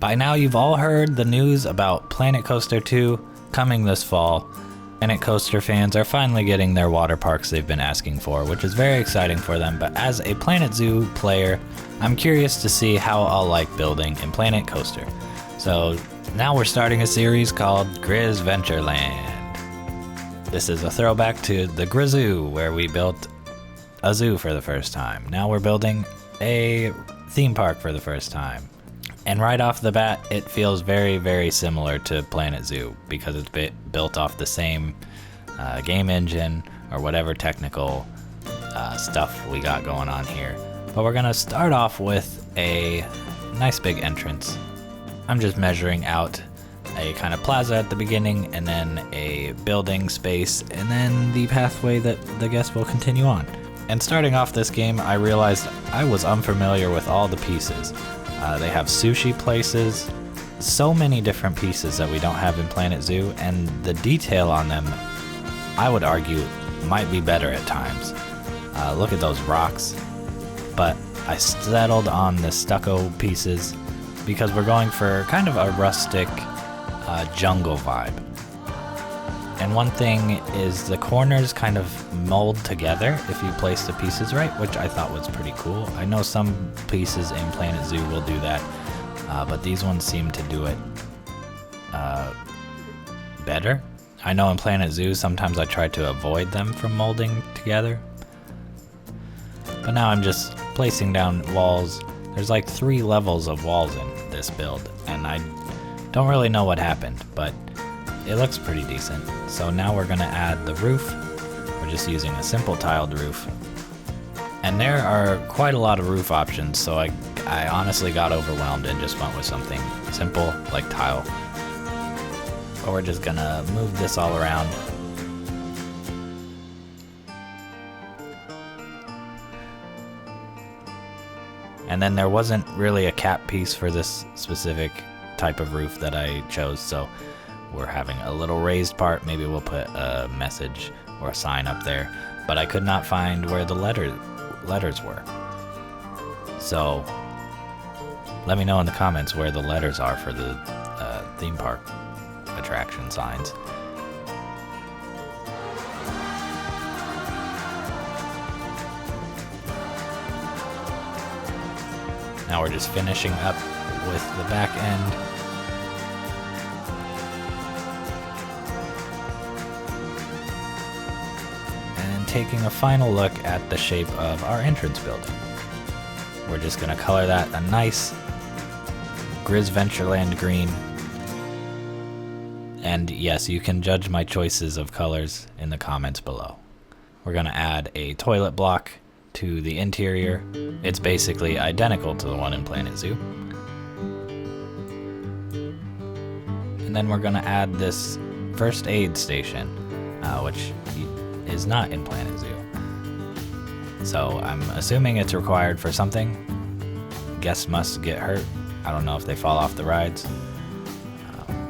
By now you've all heard the news about Planet Coaster 2 coming this fall. Planet Coaster fans are finally getting their water parks they've been asking for, which is very exciting for them, but as a Planet Zoo player, I'm curious to see how I'll like building in Planet Coaster. So now we're starting a series called GrizVentureland. This is a throwback to the GrizZoo, where we built a zoo for the first time. Now we're building a theme park for the first time. And right off the bat, it feels very, very similar to Planet Zoo because it's built off the same game engine or whatever technical stuff we got going on here. But we're gonna start off with a nice big entrance. I'm just measuring out a kind of plaza at the beginning and then a building space and then the pathway that the guests will continue on. And starting off this game, I realized I was unfamiliar with all the pieces. They have sushi places, so many different pieces that we don't have in Planet Zoo, and the detail on them, I would argue, might be better at times. Look at those rocks. But I settled on the stucco pieces because we're going for kind of a rustic jungle vibe. And one thing is the corners kind of mold together if you place the pieces right, which I thought was pretty cool. I know some pieces in Planet Zoo will do that, but these ones seem to do it better. I know in Planet Zoo sometimes I try to avoid them from molding together, but now I'm just placing down walls. There's like 3 levels of walls in this build, and I don't really know what happened, but it looks pretty decent. So now we're gonna add the roof. We're just using a simple tiled roof. And there are quite a lot of roof options, so I honestly got overwhelmed and just went with something simple like tile. But we're just gonna move this all around. And then there wasn't really a cap piece for this specific type of roof that I chose, so we're having a little raised part. Maybe we'll put a message or a sign up there, but I could not find where the letters were. So let me know in the comments where the letters are for the theme park attraction signs. Now we're just finishing up with the back end. Taking a final look at the shape of our entrance building. We're just gonna color that a nice GrizVentureland green. And yes, you can judge my choices of colors in the comments below. We're gonna add a toilet block to the interior. It's basically identical to the one in Planet Zoo. And then we're gonna add this first aid station, which is not in Planet Zoo. So I'm assuming it's required for something. Guests must get hurt. I don't know if they fall off the rides.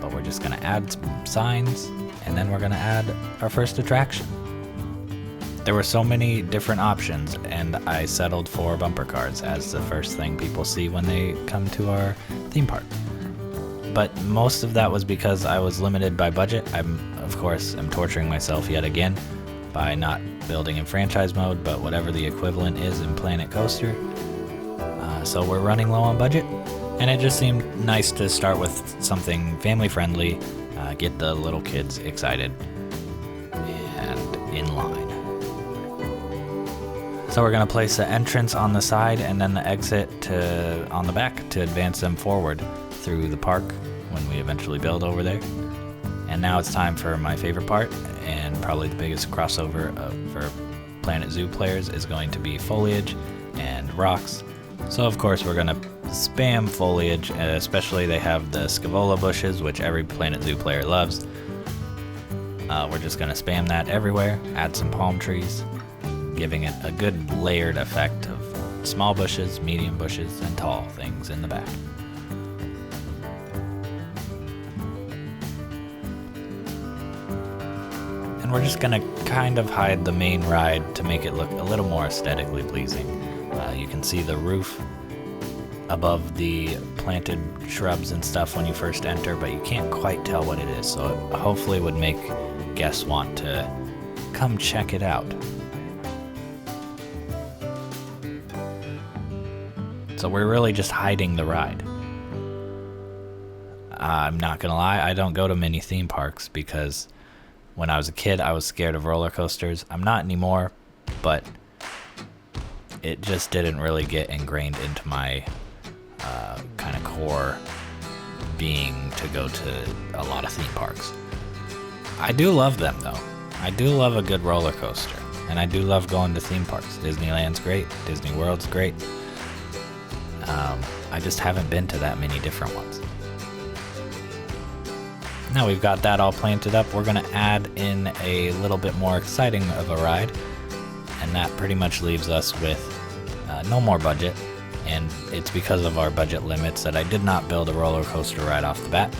But we're just gonna add some signs, and then we're gonna add our first attraction. There were so many different options, and I settled for bumper cars as the first thing people see when they come to our theme park. But most of that was because I was limited by budget. Of course, I'm torturing myself yet again by not building in franchise mode, but whatever the equivalent is in Planet Coaster. So we're running low on budget, and it just seemed nice to start with something family friendly, get the little kids excited and in line. So we're gonna place the entrance on the side and then the exit on the back to advance them forward through the park when we eventually build over there. And now it's time for my favorite part, and probably the biggest crossover for Planet Zoo players is going to be foliage and rocks. So of course we're gonna spam foliage, especially they have the scavola bushes, which every Planet Zoo player loves. We're just gonna spam that everywhere, add some palm trees, giving it a good layered effect of small bushes, medium bushes, and tall things in the back. And we're just gonna kind of hide the main ride to make it look a little more aesthetically pleasing. You can see the roof above the planted shrubs and stuff when you first enter, but you can't quite tell what it is, so it hopefully would make guests want to come check it out. So we're really just hiding the ride. I'm not gonna lie, I don't go to many theme parks because when I was a kid I was scared of roller coasters. I'm not anymore, but it just didn't really get ingrained into my kind of core being to go to a lot of theme parks. I do love them though. I do love a good roller coaster, and I do love going to theme parks. Disneyland's great, Disney World's great. I just haven't been to that many different ones. Now we've got that all planted up, we're gonna add in a little bit more exciting of a ride, and that pretty much leaves us with no more budget, and it's because of our budget limits that I did not build a roller coaster right off the bat.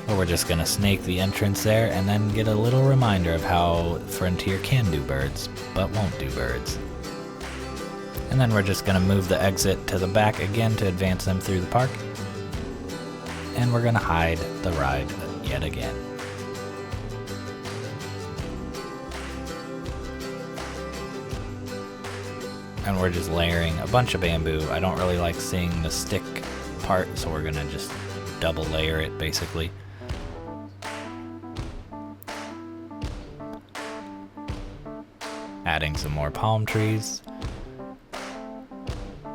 But we're just gonna snake the entrance there and then get a little reminder of how Frontier can do birds, but won't do birds. And then we're just gonna move the exit to the back again to advance them through the park. And we're gonna hide the ride yet again. And we're just layering a bunch of bamboo. I don't really like seeing the stick part, so we're gonna just double layer it basically. Adding some more palm trees.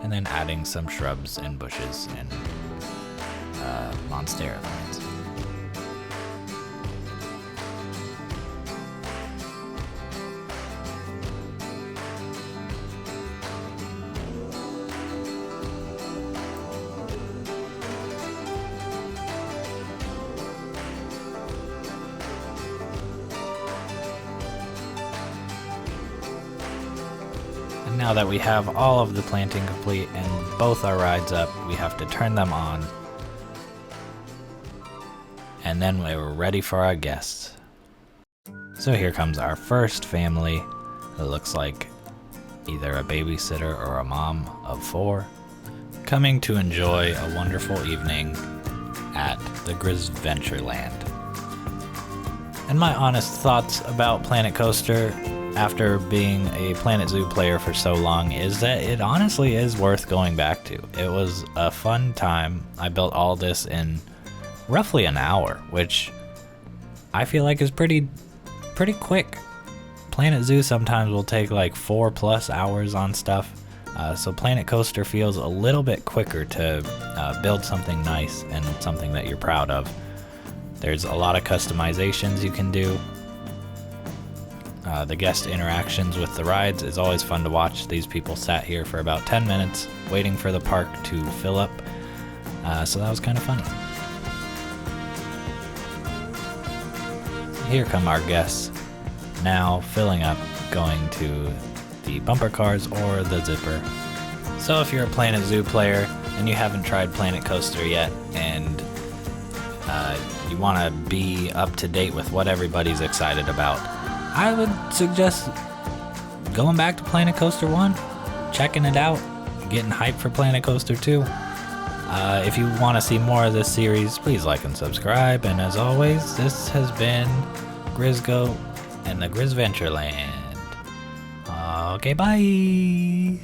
And then adding some shrubs and bushes and monstera plants. And now that we have all of the planting complete and both our rides up, we have to turn them on. And then we're ready for our guests. So here comes our first family. It looks like either a babysitter or a mom of 4, coming to enjoy a wonderful evening at the GrizVentureland. And my honest thoughts about Planet Coaster after being a Planet Zoo player for so long is that it honestly is worth going back to. It was a fun time. I built all this in roughly an hour, which I feel like is pretty quick. Planet Zoo sometimes will take like 4+ hours on stuff, so Planet Coaster feels a little bit quicker to build something nice and something that you're proud of. There's a lot of customizations you can do. The guest interactions with the rides is always fun to watch. These people sat here for about 10 minutes waiting for the park to fill up, so that was kind of funny. Here come our guests, now filling up, going to the bumper cars or the zipper. So if you're a Planet Zoo player and you haven't tried Planet Coaster yet, and you want to be up to date with what everybody's excited about, I would suggest going back to Planet Coaster 1, checking it out, getting hyped for Planet Coaster 2. If you want to see more of this series, please like and subscribe. And as always, this has been GrizGoat and the GrizVentureland. Okay, bye!